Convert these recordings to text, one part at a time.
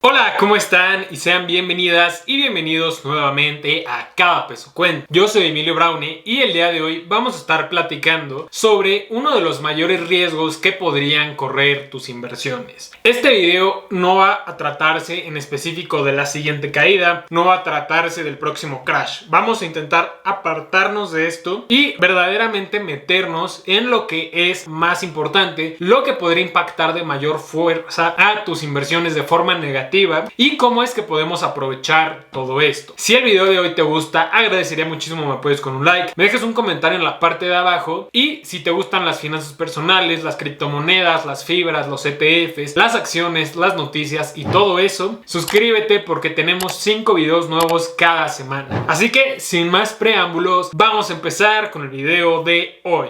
Hola, ¿cómo están? Y sean bienvenidas y bienvenidos nuevamente a Cada Peso Cuenta. Yo soy Emilio Braune y el día de hoy vamos a estar platicando sobre uno de los mayores riesgos que podrían correr tus inversiones. Este video no va a tratarse en específico de la siguiente caída, no va a tratarse del próximo crash. Vamos a intentar apartarnos de esto y verdaderamente meternos en lo que es más importante, lo que podría impactar de mayor fuerza a tus inversiones de forma negativa y cómo es que podemos aprovechar todo esto. Si el video de hoy te gusta, agradecería muchísimo me apoyes con un like, me dejes un comentario en la parte de abajo y si te gustan las finanzas personales, las criptomonedas, las fibras, los ETFs, las acciones, las noticias y todo eso, suscríbete porque tenemos 5 videos nuevos cada semana. Así que sin más preámbulos, vamos a empezar con el video de hoy.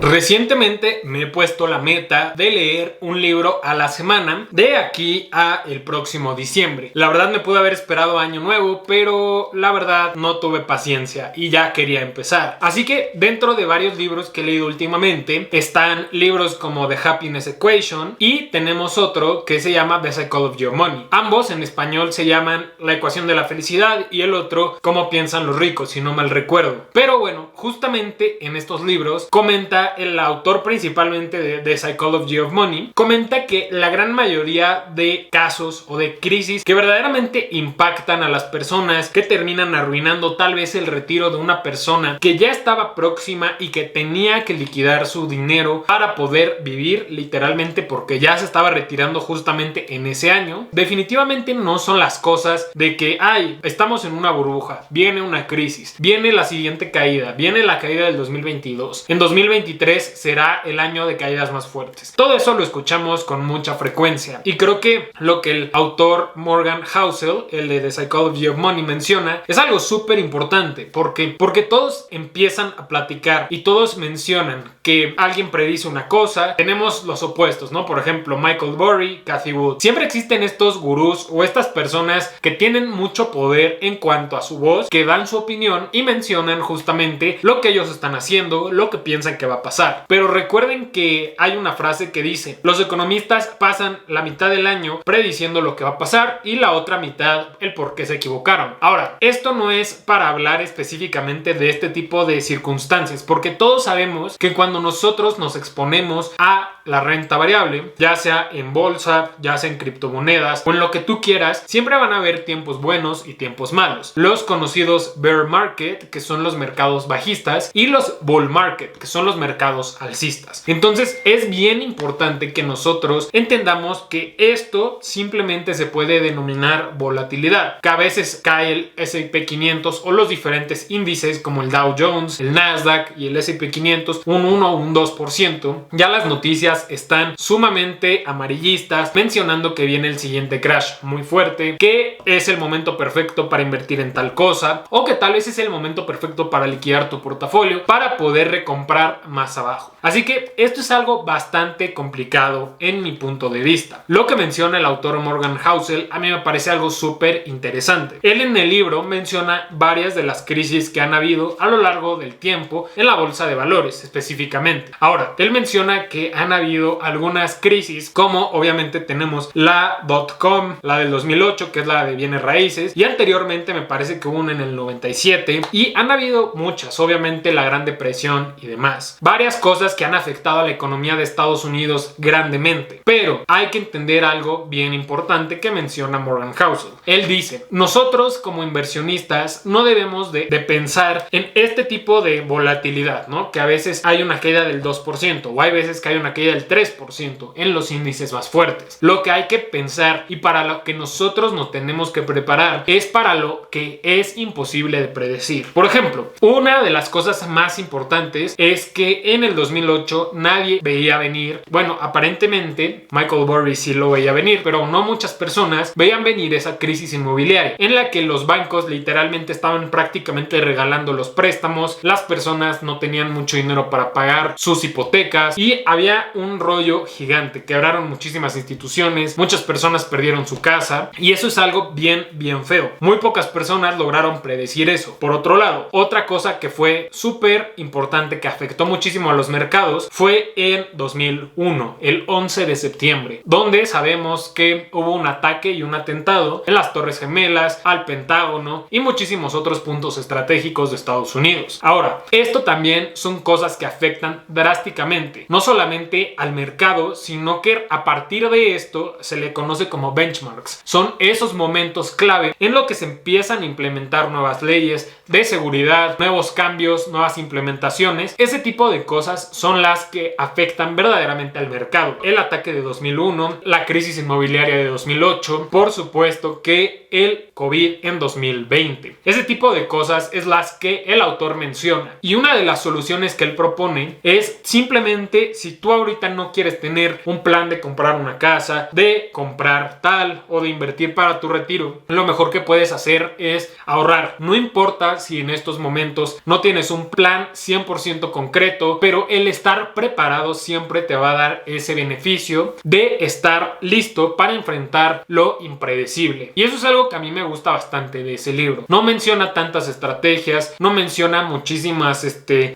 Recientemente me he puesto la meta de leer un libro a la semana de aquí a el próximo diciembre. La verdad me pude haber esperado año nuevo, pero la verdad no tuve paciencia y ya quería empezar. Así que dentro de varios libros que he leído últimamente están libros como The Happiness Equation y tenemos otro que se llama The Psychology of Money. Ambos en español se llaman La Ecuación de la Felicidad y el otro Cómo piensan los ricos, si no mal recuerdo. Pero bueno, justamente en estos libros comenta el autor principalmente de The Psychology of Money, comenta que la gran mayoría de casos o de crisis que verdaderamente impactan a las personas, que terminan arruinando tal vez el retiro de una persona que ya estaba próxima y que tenía que liquidar su dinero para poder vivir literalmente porque ya se estaba retirando justamente en ese año, definitivamente no son las cosas de que estamos en una burbuja, viene una crisis, viene la siguiente caída, viene la caída del 2022, en 2023 será el año de caídas más fuertes. Todo eso lo escuchamos con mucha frecuencia y creo que lo que el autor Morgan Housel, el de The Psychology of Money, menciona es algo súper importante. Porque todos empiezan a platicar y todos mencionan que alguien predice una cosa. Tenemos los opuestos, ¿no? Por ejemplo, Michael Burry, Cathie Wood. Siempre existen estos gurús o estas personas que tienen mucho poder en cuanto a su voz, que dan su opinión y mencionan justamente lo que ellos están haciendo, lo que piensan que va a pasar. Pero recuerden que hay una frase que dice: los economistas pasan la mitad del año prediciendo lo que va a pasar y la otra mitad el por qué se equivocaron. Ahora, esto no es para hablar específicamente de este tipo de circunstancias, porque todos sabemos que cuando nosotros nos exponemos a la renta variable, ya sea en bolsa, ya sea en criptomonedas o en lo que tú quieras, siempre van a haber tiempos buenos y tiempos malos. Los conocidos bear market, que son los mercados bajistas, y los bull market, que son los mercados alcistas. Entonces es bien importante que nosotros entendamos que esto simplemente se puede denominar volatilidad, que a veces cae el S&P 500 o los diferentes índices como el Dow Jones, el Nasdaq y el S&P 500 un 1 o un 2%. Ya las noticias están sumamente amarillistas, mencionando que viene el siguiente crash muy fuerte, que es el momento perfecto para invertir en tal cosa, o que tal vez es el momento perfecto para liquidar tu portafolio para poder recomprar más abajo. Así que esto es algo bastante complicado en mi punto de vista. Lo que menciona el autor Morgan Housel a mí me parece algo súper interesante. Él en el libro menciona varias de las crisis que han habido a lo largo del tiempo en la bolsa de valores específicamente. Ahora, él menciona que han habido algunas crisis, como obviamente tenemos la .com, la del 2008, que es la de bienes raíces, y anteriormente me parece que hubo una en el 97, y han habido muchas, obviamente la Gran Depresión y demás. Varias cosas que han afectado a la economía de Estados Unidos grandemente, pero hay que entender algo bien importante que menciona Morgan Housel. Él dice: nosotros como inversionistas no debemos de pensar en este tipo de volatilidad, ¿no? Que a veces hay una caída del 2% o hay veces que hay una caída del 3% en los índices más fuertes. Lo que hay que pensar y para lo que nosotros nos tenemos que preparar es para lo que es imposible de predecir. Por ejemplo, una de las cosas más importantes es que en el 2008 nadie veía venir, bueno, aparentemente Michael Burry sí lo veía venir, pero no muchas personas veían venir esa crisis inmobiliaria en la que los bancos literalmente estaban prácticamente regalando los préstamos, las personas no tenían mucho dinero para pagar sus hipotecas y había un rollo gigante. Quebraron muchísimas instituciones, muchas personas perdieron su casa y eso es algo bien feo. Muy pocas personas lograron predecir eso. Por otro lado, otra cosa que fue súper importante que afectó muchísimo muchísimo a los mercados fue en 2001, el 11 de septiembre, donde sabemos que hubo un ataque y un atentado en las Torres Gemelas, al Pentágono y muchísimos otros puntos estratégicos de Estados Unidos. Ahora, esto también son cosas que afectan drásticamente, no solamente al mercado, sino que a partir de esto se le conoce como benchmarks. Son esos momentos clave en lo que se empiezan a implementar nuevas leyes de seguridad, nuevos cambios, nuevas implementaciones. Ese tipo de cosas son las que afectan verdaderamente al mercado. El ataque de 2001, la crisis inmobiliaria de 2008, por supuesto que el COVID en 2020. Ese tipo de cosas es las que el autor menciona. Y una de las soluciones que él propone es simplemente, si tú ahorita no quieres tener un plan de comprar una casa, de comprar tal o de invertir para tu retiro, lo mejor que puedes hacer es ahorrar. No importa si en estos momentos no tienes un plan 100% concreto, pero el estar preparado siempre te va a dar ese beneficio de estar listo para enfrentar lo impredecible. Y eso es algo que a mí me gusta bastante de ese libro. No menciona tantas estrategias, no menciona muchísimas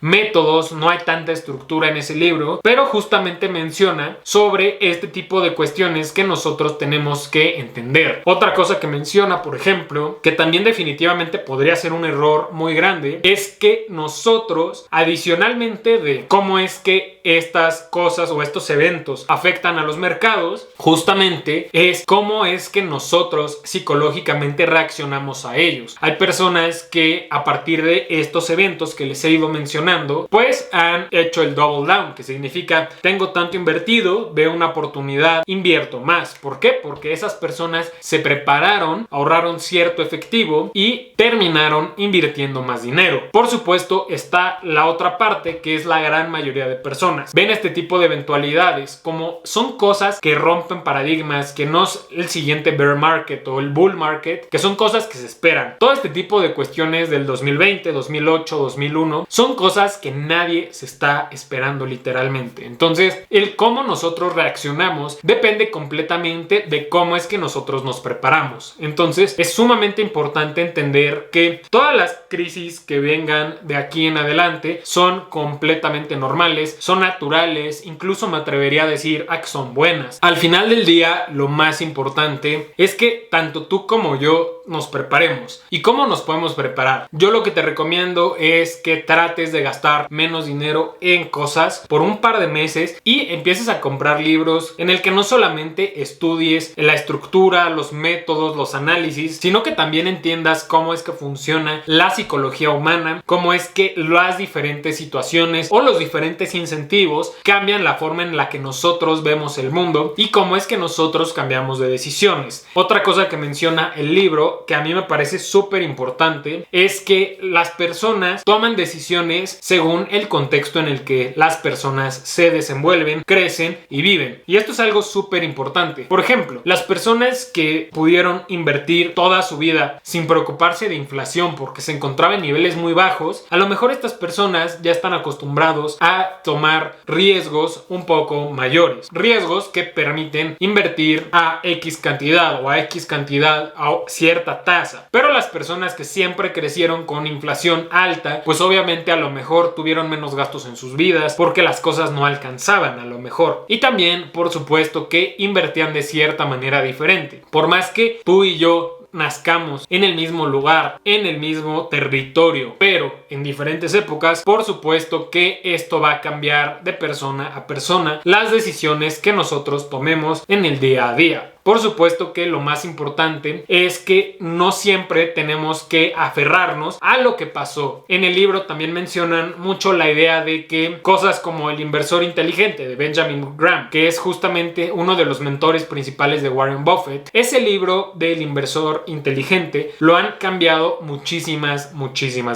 métodos, no hay tanta estructura en ese libro, pero justamente menciona sobre este tipo de cuestiones que nosotros tenemos que entender. Otra cosa que menciona, por ejemplo, que también definitivamente podría ser un error muy grande, es que nosotros, adicionalmente de cómo es que estas cosas o estos eventos afectan a los mercados, justamente es cómo es que nosotros psicológicamente reaccionamos a ellos. Hay personas que a partir de estos eventos que les he ido mencionando, pues han hecho el double down, que significa tengo tanto invertido, veo una oportunidad, invierto más. ¿Por qué? Porque esas personas se prepararon, ahorraron cierto efectivo y terminaron invirtiendo más dinero. Por supuesto está la otra parte, que es la gran mayoría de personas. Ven este tipo de eventualidades como son cosas que rompen paradigmas, que no es el siguiente bear market o el bull market, que son cosas que se esperan. Todo este tipo de cuestiones del 2020, 2008, 2001 son cosas que nadie se está esperando literalmente. Entonces, el cómo nosotros reaccionamos depende completamente de cómo es que nosotros nos preparamos. Entonces, es sumamente importante entender que todas las crisis que vengan de aquí en adelante son completamente normales, son naturales, incluso me atrevería a decir que son buenas. Al final del día, lo más importante es que tanto tú como yo nos preparemos. ¿Y cómo nos podemos preparar? Yo lo que te recomiendo es que trates de gastar menos dinero en cosas por un par de meses y empieces a comprar libros en el que no solamente estudies la estructura, los métodos, los análisis, sino que también entiendas cómo es que funciona la psicología humana, cómo es que las diferentes situaciones o los diferentes incentivos cambian la forma en la que nosotros vemos el mundo y cómo es que nosotros cambiamos de decisiones. Otra cosa que menciona el libro, que a mí me parece súper importante, es que las personas toman decisiones según el contexto en el que las personas se desenvuelven, crecen y viven. Y esto es algo súper importante. Por ejemplo, las personas que pudieron invertir toda su vida sin preocuparse de inflación porque se encontraba en niveles muy bajos, a lo mejor estas personas ya están acostumbrados a tomar riesgos un poco mayores. Riesgos que permiten invertir a X cantidad o a X cantidad a cierta tasa. Pero las personas que siempre crecieron con inflación alta, pues obviamente a lo mejor tuvieron menos gastos en sus vidas porque las cosas no alcanzaban a lo mejor. Y también, por supuesto, que invertían de cierta manera diferente. Por más que tú y yo nazcamos en el mismo lugar, en el mismo territorio, pero en diferentes épocas, por supuesto que esto va a cambiar de persona a persona las decisiones que nosotros tomemos en el día a día. Por supuesto que lo más importante es que no siempre tenemos que aferrarnos a lo que pasó. En el libro también mencionan mucho la idea de que cosas como El inversor inteligente de Benjamin Graham, que es justamente uno de los mentores principales de Warren Buffett, ese libro del inversor inteligente lo han cambiado muchísimas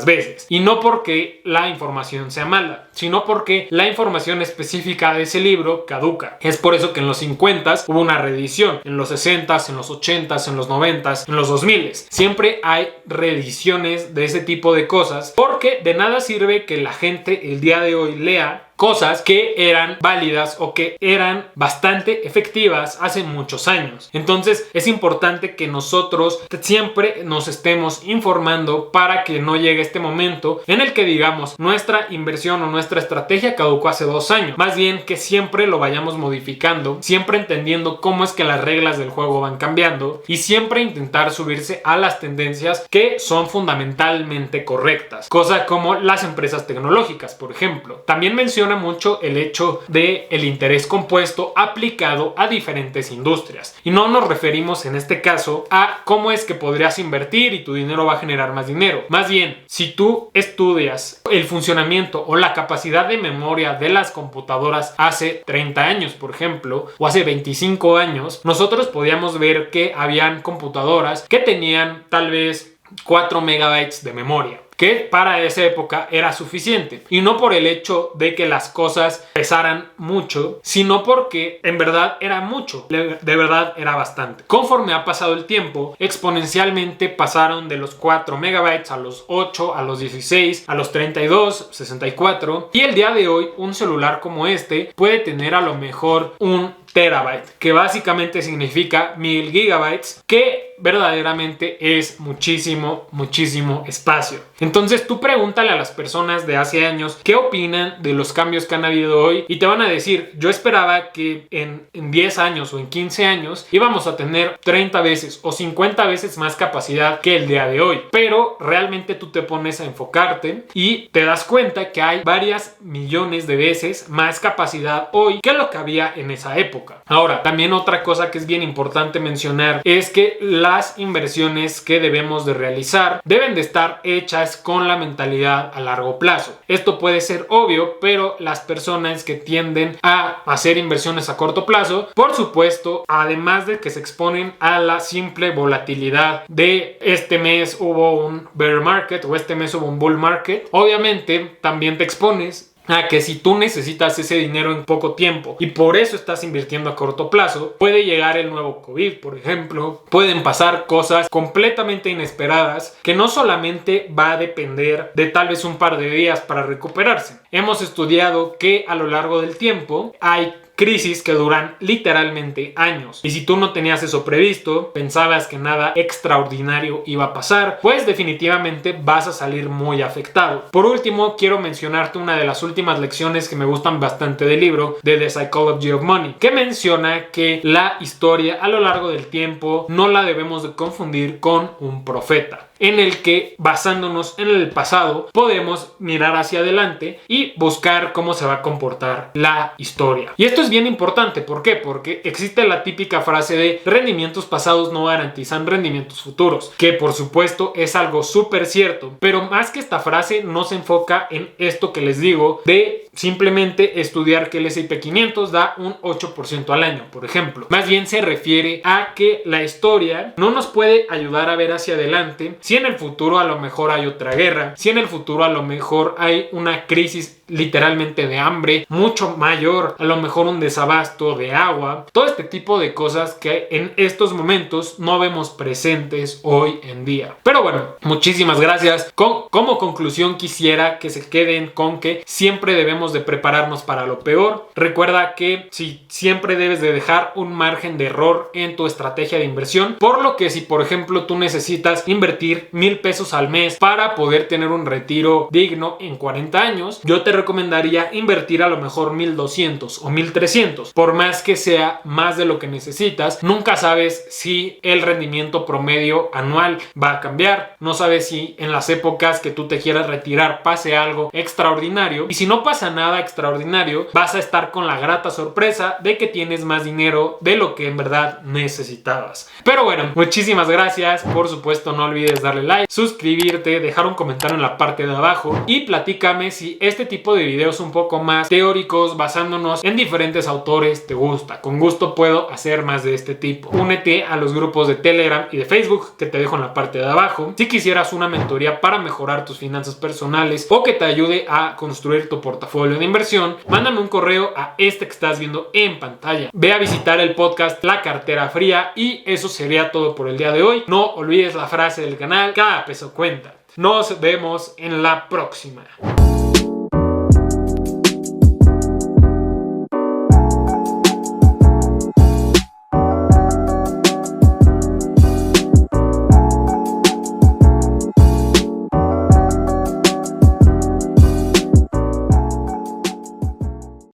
veces. Y no porque la información sea mala, sino porque la información específica de ese libro caduca. Es por eso que en los 50s hubo una reedición, en los 60s, en los 80s, en los 90s, en los 2000s. Siempre hay reediciones de ese tipo de cosas porque de nada sirve que la gente el día de hoy lea cosas que eran válidas o que eran bastante efectivas hace muchos años. Entonces es importante que nosotros siempre nos estemos informando para que no llegue este momento en el que digamos nuestra inversión o nuestra estrategia caducó hace 2 años. Más bien que siempre lo vayamos modificando, siempre entendiendo cómo es que las reglas del juego van cambiando y siempre intentar subirse a las tendencias que son fundamentalmente correctas. Cosa como las empresas tecnológicas, por ejemplo. También menciona mucho el hecho de el interés compuesto aplicado a diferentes industrias. Y no nos referimos en este caso a cómo es que podrías invertir y tu dinero va a generar más dinero. Más bien, si tú estudias el funcionamiento o la capacidad de memoria de las computadoras hace 30 años, por ejemplo, o hace 25 años, nosotros podíamos ver que habían computadoras que tenían tal vez 4 megabytes de memoria, que para esa época era suficiente. Y no por el hecho de que las cosas pesaran mucho, sino porque en verdad era mucho, de verdad era bastante. Conforme ha pasado el tiempo, exponencialmente pasaron de los 4 megabytes a los 8, a los 16, a los 32, 64. Y el día de hoy un celular como este puede tener a lo mejor un terabyte, que básicamente significa 1000 gigabytes, que verdaderamente es muchísimo espacio. Entonces tú pregúntale a las personas de hace años qué opinan de los cambios que han habido hoy y te van a decir, yo esperaba que en 10 años o en 15 años íbamos a tener 30 veces o 50 veces más capacidad que el día de hoy, pero realmente tú te pones a enfocarte y te das cuenta que hay varias millones de veces más capacidad hoy que lo que había en esa época. Ahora, también otra cosa que es bien importante mencionar es que las inversiones que debemos de realizar deben de estar hechas con la mentalidad a largo plazo. Esto puede ser obvio, pero las personas que tienden a hacer inversiones a corto plazo, por supuesto, además de que se exponen a la simple volatilidad de este mes hubo un bear market o este mes hubo un bull market, obviamente también te expones a que si tú necesitas ese dinero en poco tiempo y por eso estás invirtiendo a corto plazo, puede llegar el nuevo COVID, por ejemplo, pueden pasar cosas completamente inesperadas que no solamente va a depender de tal vez un par de días para recuperarse. Hemos estudiado que a lo largo del tiempo hay crisis que duran literalmente años. Y si tú no tenías eso previsto, pensabas que nada extraordinario iba a pasar, pues definitivamente vas a salir muy afectado. Por último, quiero mencionarte una de las últimas lecciones que me gustan bastante del libro de The Psychology of Money, que menciona que la historia a lo largo del tiempo no la debemos de confundir con un profeta, en el que basándonos en el pasado podemos mirar hacia adelante y buscar cómo se va a comportar la historia. Y esto es bien importante, ¿por qué? Porque existe la típica frase de rendimientos pasados no garantizan rendimientos futuros, que por supuesto es algo súper cierto, pero más que esta frase no se enfoca en esto que les digo de simplemente estudiar que el S&P 500 da un 8% al año, por ejemplo. Más bien se refiere a que la historia no nos puede ayudar a ver hacia adelante si en el futuro a lo mejor hay otra guerra, si en el futuro a lo mejor hay una crisis literalmente de hambre mucho mayor, a lo mejor un desabasto de agua, todo este tipo de cosas que en estos momentos no vemos presentes hoy en día. Pero bueno, muchísimas gracias. Como conclusión quisiera que se queden con que siempre debemos de prepararnos para lo peor. Recuerda que siempre debes de dejar un margen de error en tu estrategia de inversión, por lo que si por ejemplo tú necesitas invertir 1000 pesos al mes para poder tener un retiro digno en 40 años, yo te recomendaría invertir a lo mejor 1200 o 1300, por más que sea más de lo que necesitas. Nunca sabes si el rendimiento promedio anual va a cambiar, no sabes si en las épocas que tú te quieras retirar pase algo extraordinario, y si no pasa nada extraordinario vas a estar con la grata sorpresa de que tienes más dinero de lo que en verdad necesitabas. Pero bueno, muchísimas gracias. Por supuesto no olvides darle like, suscribirte, dejar un comentario en la parte de abajo y platícame si este tipo de videos un poco más teóricos basándonos en diferentes autores te gusta. Con gusto puedo hacer más de este tipo. Únete a los grupos de Telegram y de Facebook que te dejo en la parte de abajo. Si quisieras una mentoría para mejorar tus finanzas personales o que te ayude a construir tu portafolio de inversión, mándame un correo a este que estás viendo en pantalla. Ve a visitar el podcast La Cartera Fría y eso sería todo por el día de hoy. No olvides la frase del canal: cada peso cuenta. Nos vemos en la próxima.